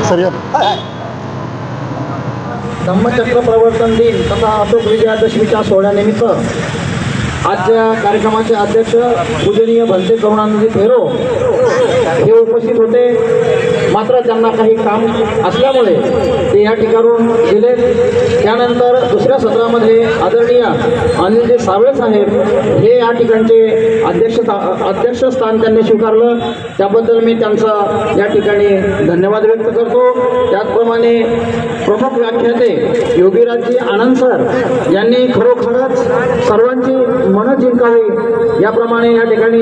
Sir Dhammachakra Pravartan दिन तथा अशोक विजयादशमीच्या सोहळ्यानिमित्त आजच्या कार्यक्रमाचे अध्यक्ष पूजनीय भंते करुणानंदी थेरो हे उपस्थित होते, मात्र त्यांना काही काम असल्यामुळे ते या ठिकाणून गेले। त्यानंतर दुसऱ्या सत्रामध्ये आदरणीय अनिलजी सावळे साहेब हे या ठिकाणचे अध्यक्षस्थान त्यांनी स्वीकारलं, त्याबद्दल मी त्यांचा या ठिकाणी धन्यवाद व्यक्त करतो। त्याचप्रमाणे प्रमुख व्याख्याते योगीराजजी आनंद सर यांनी खरोखरच सर्वांची मन जिंकावी याप्रमाणे या ठिकाणी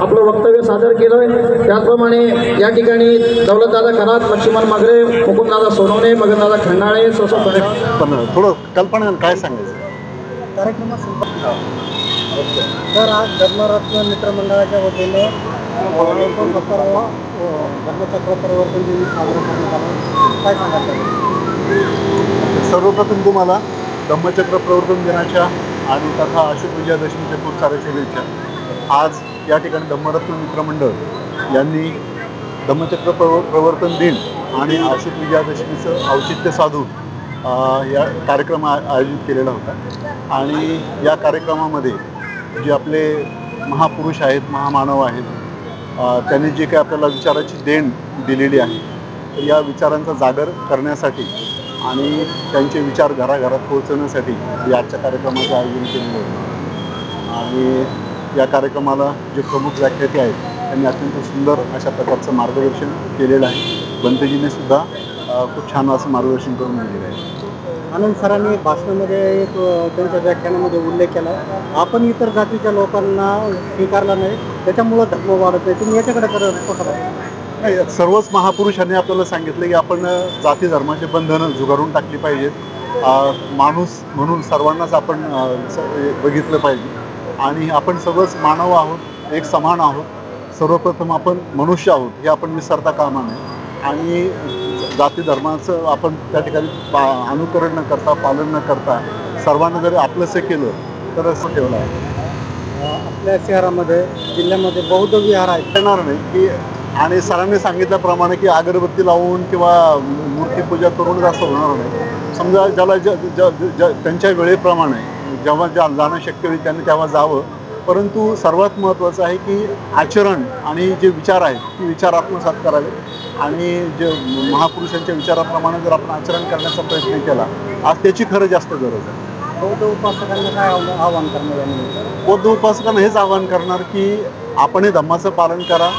आपलं वक्तव्य सादर केलं। त्याचप्रमाणे या ठिकाणी दौलतदादा खरात, लक्ष्मण मागरे, मुकुंददादा सोनवणे, मगनदादा खंडाळे, पण थोडं कल्पना काय सांगायचं तर आज धर्मरत्न मित्रमंडळाच्या वतीने धर्मचक्र प्रवर्तन दिन साजरा करण्यात आला, काय सांगायचं? सर्वप्रथम तुम्हाला धम्मचक्र प्रवर्तन दिनाच्या आणि तथा अशोक विजयादशमीच्या खूप साऱ्या शुभेच्छा। आज या ठिकाणी धम्मरत्न मित्रमंडळ यांनी धम्मचक्र प्रवर्तन दिन आणि अशोक विजयादशमीचं औचित्य साधून या कार्यक्रम आयोजित केलेला होता। आणि या कार्यक्रमामध्ये जे आपले महापुरुष आहेत, महामानव आहेत, त्यांनी जे काही आपल्याला विचाराची देण दिलेली आहे, तर या विचारांचा जागर करण्यासाठी आणि त्यांचे विचार घराघरात पोहोचवण्यासाठी आजच्या कार्यक्रमाचं आयोजन केलेलं होतं। आणि या कार्यक्रमाला जे प्रमुख व्याख्याते आहेत त्यांनी अत्यंत सुंदर अशा प्रकारचं मार्गदर्शन केलेलं आहे। बंतेजीने सुद्धा खूप छान असं मार्गदर्शन करून दिलेलं आहे। आनंद सरांनी भाषणामध्ये एक त्यांच्या व्याख्यानामध्ये उल्लेख केला, आपण इतर जातीच्या लोकांना स्वीकारला नाही, त्याच्यामुळं धर्म वाढत नाही, तुम्ही याच्याकडे नाही, सर्वच महापुरुषांनी आपल्याला सांगितलं की आपण जाती धर्माचे बंधनं झुगारून टाकली पाहिजेत। माणूस म्हणून सर्वांनाच आपण बघितलं पाहिजे आणि आपण सगळंच मानव आहोत, एक समान आहोत। सर्वप्रथम आपण मनुष्य आहोत हे आपण विसरता कामा नये आणि जाती धर्माचं आपण त्या ठिकाणी अनुकरण न करता, पालन न करता सर्वांना जरी आपलंसं केलं तर असं ठेवलं आहे। आपल्या शहरामध्ये, जिल्ह्यामध्ये बौद्ध विहार आहेत, येणार नाही की आणि सरांनी सांगितल्याप्रमाणे की अगरबत्ती लावून किंवा मूर्तीपूजा करूनच असं होणार नाही। समजा ज्याला त्यांच्या वेळेप्रमाणे जेव्हा जाणं शक्य होईल त्यांनी तेव्हा जावं, परंतु सर्वात महत्त्वाचं आहे की आचरण आणि जे विचार आहेत ते विचार आत्मसात करावे आणि जे महापुरुषांच्या विचाराप्रमाणे जर आपण आचरण करण्याचा प्रयत्न केला, आज त्याची खरं जास्त गरज आहे। बौद्ध उपासकांना काय आव्हान करणार? बौद्ध उपासकांना हेच आवाहन करणार की आपण हे धम्माचं पालन करा,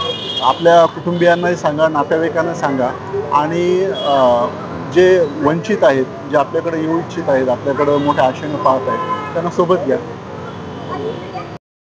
आपल्या कुटुंबियांनाही सांगा, नातेवाईकांना सांगा आणि जे वंचित आहेत, जे आपल्याकडे येऊ इच्छित आहेत, आपल्याकडं मोठ्या आशेनं पाहत आहेत, त्यांना सोबत घ्या।